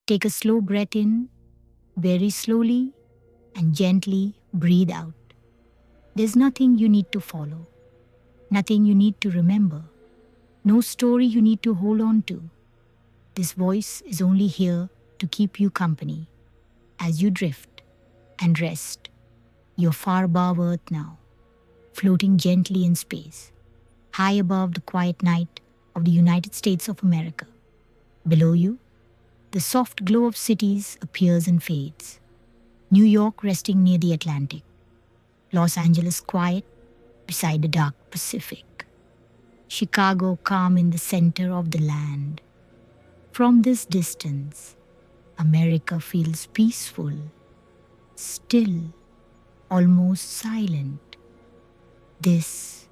Take a slow breath in, very slowly, and gently breathe out. There's nothing you need to follow, nothing you need to remember, no story you need to hold on to. This voice is only here to keep you company as you drift and rest. You're far above Earth now, floating gently in space, high above the quiet night of the United States of America. Below you, the soft glow of cities appears and fades. New York resting near the Atlantic, Los Angeles quiet beside the dark Pacific, Chicago calm in the center of the land. From this distance, America feels peaceful, still, almost silent. This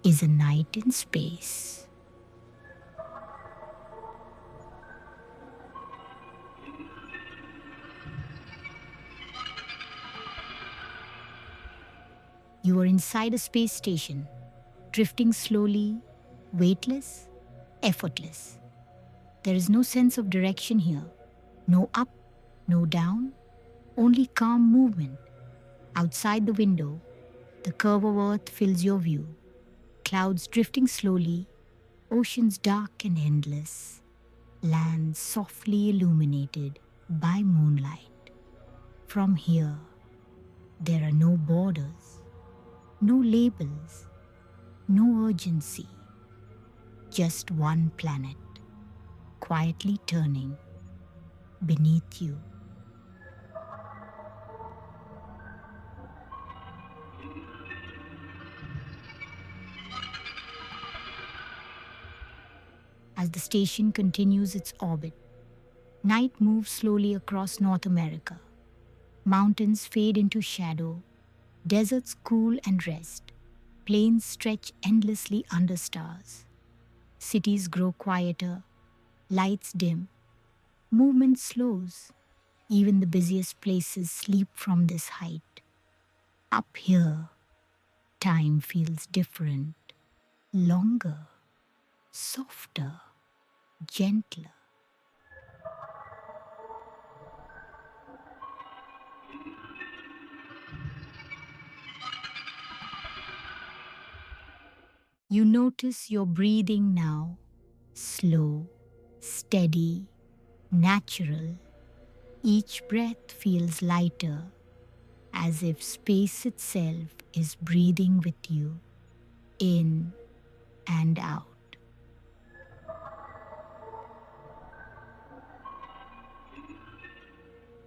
is a night in space. You are inside a space station, drifting slowly, weightless, effortless. There is no sense of direction here. No up, no down, only calm movement. Outside the window, the curve of Earth fills your view. Clouds drifting slowly, oceans dark and endless, land softly illuminated by moonlight. From here, there are no borders, no labels, no urgency. Just one planet, quietly turning beneath you. As the station continues its orbit, night moves slowly across North America. Mountains fade into shadow, deserts cool and rest, plains stretch endlessly under stars. Cities grow quieter, lights dim, movement slows. Even the busiest places sleep from this height. Up here, time feels different, longer, softer, gentler. You notice your breathing now, slow, steady, natural. Each breath feels lighter, as if space itself is breathing with you, in and out.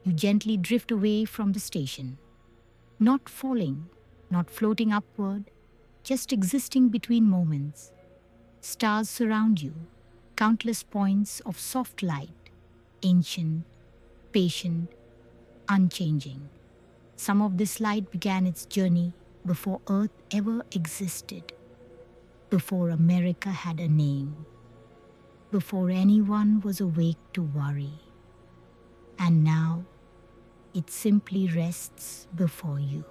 You gently drift away from the station, not falling, not floating upward, just existing between moments. Stars surround you, countless points of soft light, ancient, patient, unchanging. Some of this light began its journey before Earth ever existed, before America had a name, before anyone was awake to worry. And now, it simply rests before you.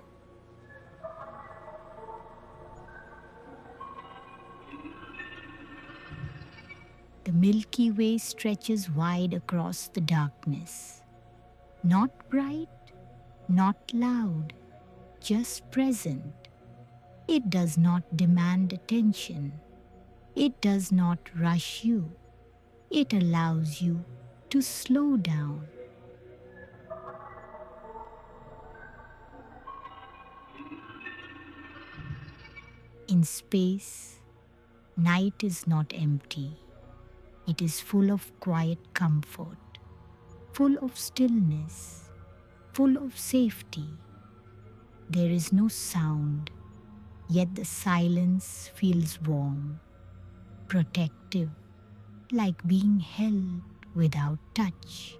The Milky Way stretches wide across the darkness. Not bright, not loud, just present. It does not demand attention. It does not rush you. It allows you to slow down. In space, night is not empty. It is full of quiet comfort, full of stillness, full of safety. There is no sound, yet the silence feels warm, protective, like being held without touch.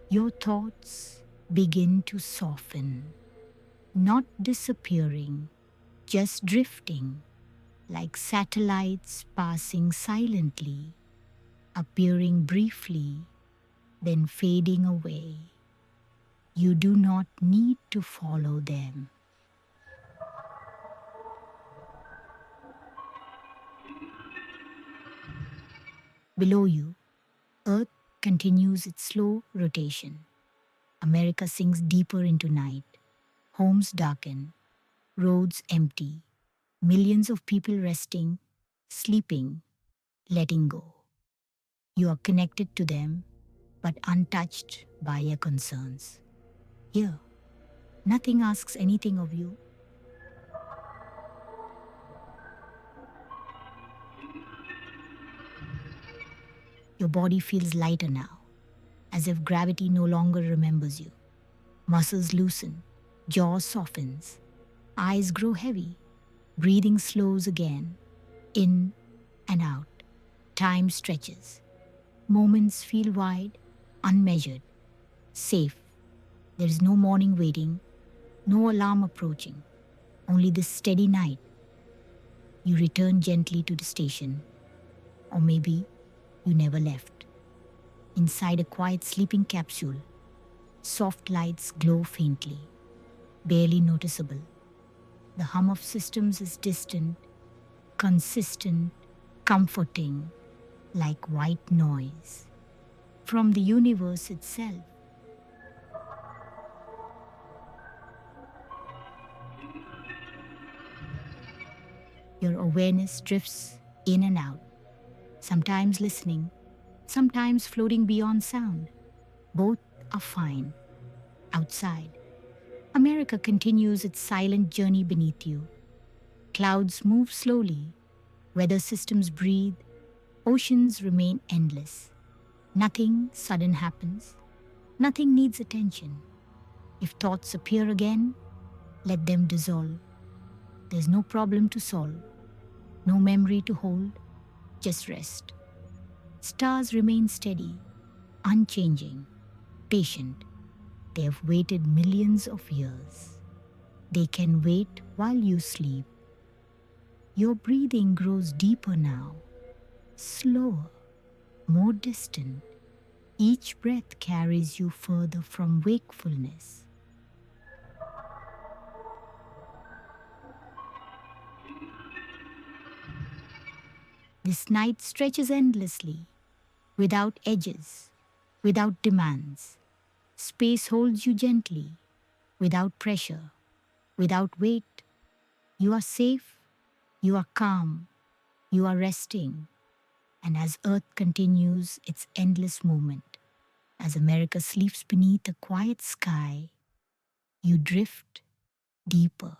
Your thoughts begin to soften, not disappearing, just drifting, like satellites passing silently, appearing briefly, then fading away. You do not need to follow them. Below you, Earth continues its slow rotation. America sinks deeper into night. Homes darken, roads empty, millions of people resting, sleeping, letting go. You are connected to them, but untouched by your concerns. Here, nothing asks anything of you. Your body feels lighter now, as if gravity no longer remembers you. Muscles loosen, jaw softens, eyes grow heavy, breathing slows again, in and out. Time stretches. Moments feel wide, unmeasured, safe. There is no morning waiting, no alarm approaching, only this steady night. You return gently to the station, or maybe you never left. Inside a quiet sleeping capsule, soft lights glow faintly, barely noticeable. The hum of systems is distant, consistent, comforting, like white noise from the universe itself. Your awareness drifts in and out, sometimes listening, sometimes floating beyond sound. Both are fine. Outside, America continues its silent journey beneath you. Clouds move slowly, weather systems breathe, oceans remain endless. Nothing sudden happens, nothing needs attention. If thoughts appear again, let them dissolve. There's no problem to solve, no memory to hold, just rest. Stars remain steady, unchanging, patient. They have waited millions of years. They can wait while you sleep. Your breathing grows deeper now, slower, more distant. Each breath carries you further from wakefulness. This night stretches endlessly, without edges, without demands. Space holds you gently, without pressure, without weight. You are safe, you are calm, you are resting. And as Earth continues its endless movement, as America sleeps beneath a quiet sky, you drift deeper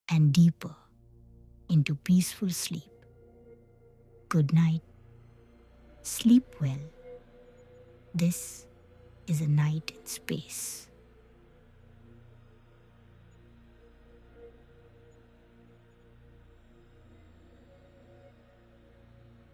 and deeper into peaceful sleep. Good night. Sleep well. This is a night in space.